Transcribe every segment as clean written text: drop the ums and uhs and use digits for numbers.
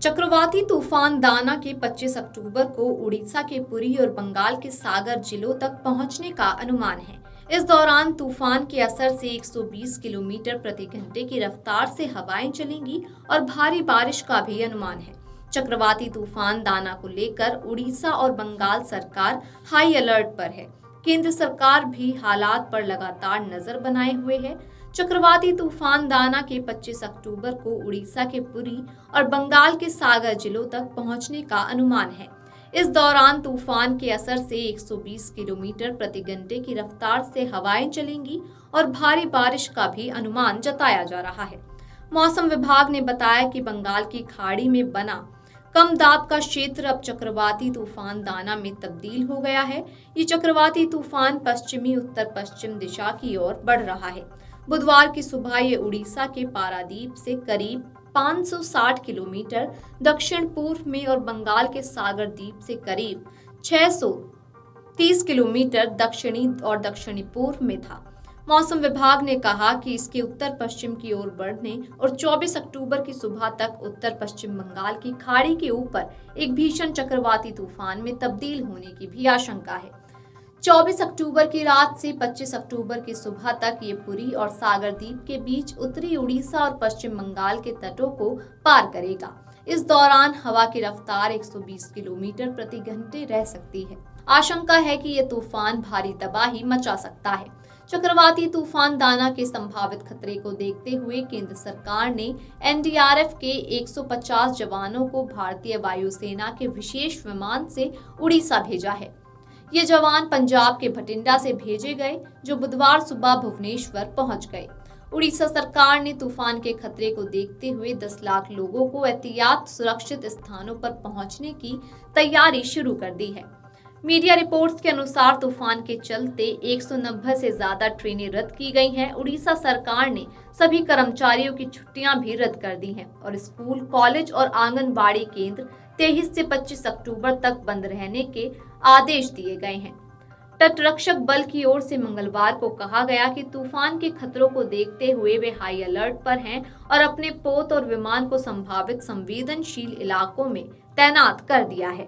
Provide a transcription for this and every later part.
चक्रवाती तूफान दाना के 25 अक्टूबर को उड़ीसा के पुरी और बंगाल के सागर जिलों तक पहुंचने का अनुमान है। इस दौरान तूफान के असर से 120 किलोमीटर प्रति घंटे की रफ्तार से हवाएं चलेंगी और भारी बारिश का भी अनुमान है। चक्रवाती तूफान दाना को लेकर उड़ीसा और बंगाल सरकार हाई अलर्ट पर है। केंद्र सरकार भी हालात पर लगातार नजर बनाए हुए है। चक्रवाती तूफान दाना के 25 अक्टूबर को उड़ीसा के पुरी और बंगाल के सागर जिलों तक पहुंचने का अनुमान है। इस दौरान तूफान के असर से 120 किलोमीटर प्रति घंटे की रफ्तार से हवाएं चलेंगी और भारी बारिश का भी अनुमान जताया जा रहा है। मौसम विभाग ने बताया कि बंगाल की खाड़ी में बना कम दाब का क्षेत्र अब चक्रवाती तूफान दाना में तब्दील हो गया है। ये चक्रवाती तूफान पश्चिमी उत्तर पश्चिम दिशा की ओर बढ़ रहा है। बुधवार की सुबह ये उड़ीसा के पारादीप से करीब 560 किलोमीटर दक्षिण पूर्व में और बंगाल के सागर द्वीप से करीब 630 किलोमीटर दक्षिणी और दक्षिणी पूर्व में था। मौसम विभाग ने कहा कि इसके उत्तर पश्चिम की ओर बढ़ने और 24 अक्टूबर की सुबह तक उत्तर पश्चिम बंगाल की खाड़ी के ऊपर एक भीषण चक्रवाती तूफान में तब्दील होने की भी आशंका है। 24 अक्टूबर की रात से 25 अक्टूबर की सुबह तक ये पुरी और सागर द्वीप के बीच उत्तरी उड़ीसा और पश्चिम बंगाल के तटों को पार करेगा। इस दौरान हवा की रफ्तार 120 किलोमीटर प्रति घंटे रह सकती है। आशंका है कि यह तूफान भारी तबाही मचा सकता है। चक्रवाती तूफान दाना के संभावित खतरे को देखते हुए केंद्र सरकार ने एनडीआरएफ के 150 जवानों को भारतीय वायुसेना के विशेष विमान से उड़ीसा भेजा है। ये जवान पंजाब के भटिंडा से भेजे गए, जो बुधवार सुबह भुवनेश्वर पहुंच गए। उड़ीसा सरकार ने तूफान के खतरे को देखते हुए 10 लाख लोगों को एहतियात सुरक्षित स्थानों पर पहुंचने की तैयारी शुरू कर दी है। मीडिया रिपोर्ट्स के अनुसार तूफान के चलते 190 से ज्यादा ट्रेनें रद्द की गई हैं। उड़ीसा सरकार ने सभी कर्मचारियों की छुट्टियां भी रद्द कर दी हैं और स्कूल, कॉलेज और आंगनबाड़ी केंद्र 23 से 25 अक्टूबर तक बंद रहने के आदेश दिए गए हैं। तटरक्षक बल की ओर से मंगलवार को कहा गया कि तूफान के खतरों को देखते हुए वे हाई अलर्ट पर हैं और अपने पोत और विमान को संभावित संवेदनशील इलाकों में तैनात कर दिया है।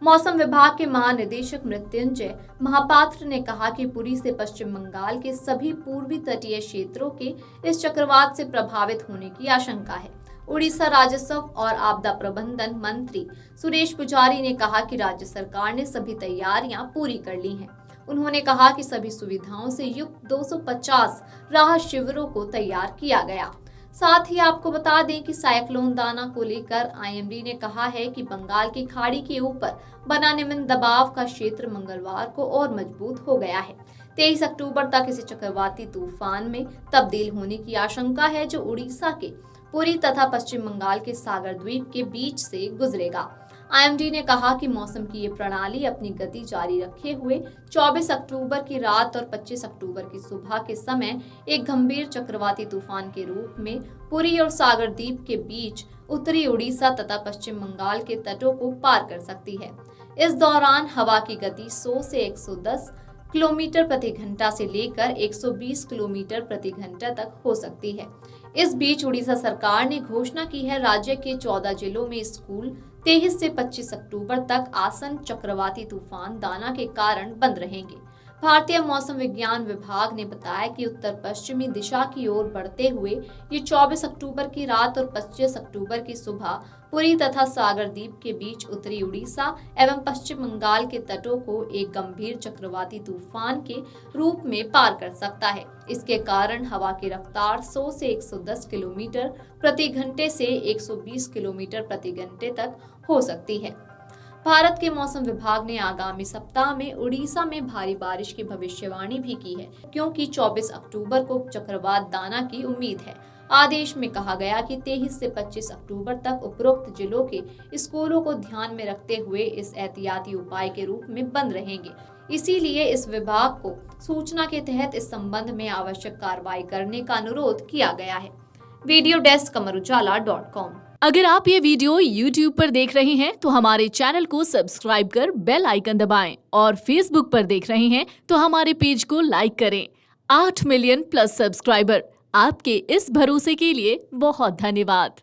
मौसम विभाग के महानिदेशक मृत्युंजय महापात्र ने कहा कि पुरी से पश्चिम बंगाल के सभी पूर्वी तटीय क्षेत्रों के इस चक्रवात से प्रभावित होने की आशंका है। उड़ीसा राजस्व और आपदा प्रबंधन मंत्री सुरेश पुजारी ने कहा कि राज्य सरकार ने सभी तैयारियां पूरी कर ली हैं। उन्होंने कहा कि सभी सुविधाओं से युक्त 250 राहत शिविरों को तैयार किया गया। साथ ही आपको बता दें कि साइक्लोन दाना को लेकर आईएमडी ने कहा है कि बंगाल की खाड़ी के ऊपर बना निम्न दबाव का क्षेत्र मंगलवार को और मजबूत हो गया है। 23 अक्टूबर तक इसे चक्रवाती तूफान में तब्दील होने की आशंका है, जो उड़ीसा के पुरी तथा पश्चिम बंगाल के सागर द्वीप के बीच से गुजरेगा। आईएमडी ने कहा कि मौसम की ये प्रणाली अपनी गति जारी रखे हुए 24 अक्टूबर की रात और 25 अक्टूबर की सुबह के समय एक गंभीर चक्रवाती तूफान के रूप में पुरी और सागर द्वीप के बीच उत्तरी उड़ीसा तथा पश्चिम बंगाल के तटों को पार कर सकती है। इस दौरान हवा की गति 100 से 110 किलोमीटर प्रति घंटा से लेकर 120 किलोमीटर प्रति घंटा तक हो सकती है। इस बीच उड़ीसा सरकार ने घोषणा की है राज्य के 14 जिलों में स्कूल 23 से 25 अक्टूबर तक आसन चक्रवाती तूफान दाना के कारण बंद रहेंगे। भारतीय मौसम विज्ञान विभाग ने बताया कि उत्तर पश्चिमी दिशा की ओर बढ़ते हुए ये 24 अक्टूबर की रात और 25 अक्टूबर की सुबह पुरी तथा सागर द्वीप के बीच उत्तरी उड़ीसा एवं पश्चिम बंगाल के तटों को एक गंभीर चक्रवाती तूफान के रूप में पार कर सकता है। इसके कारण हवा की रफ्तार 100 से 110 किलोमीटर प्रति घंटे से 120 किलोमीटर प्रति घंटे तक हो सकती है। भारत के मौसम विभाग ने आगामी सप्ताह में उड़ीसा में भारी बारिश की भविष्यवाणी भी की है, क्योंकि 24 अक्टूबर को चक्रवात दाना की उम्मीद है। आदेश में कहा गया कि 23 से 25 अक्टूबर तक उपरोक्त जिलों के स्कूलों को ध्यान में रखते हुए इस एहतियाती उपाय के रूप में बंद रहेंगे। इसीलिए इस विभाग को सूचना के तहत इस संबंध में आवश्यक कार्रवाई करने का अनुरोध किया गया है। Video desk amarujala.com। अगर आप ये वीडियो YouTube पर देख रहे हैं तो हमारे चैनल को सब्सक्राइब कर बेल आइकन दबाएं और Facebook पर देख रहे हैं तो हमारे पेज को लाइक करें। 8 मिलियन प्लस सब्सक्राइबर, आपके इस भरोसे के लिए बहुत धन्यवाद।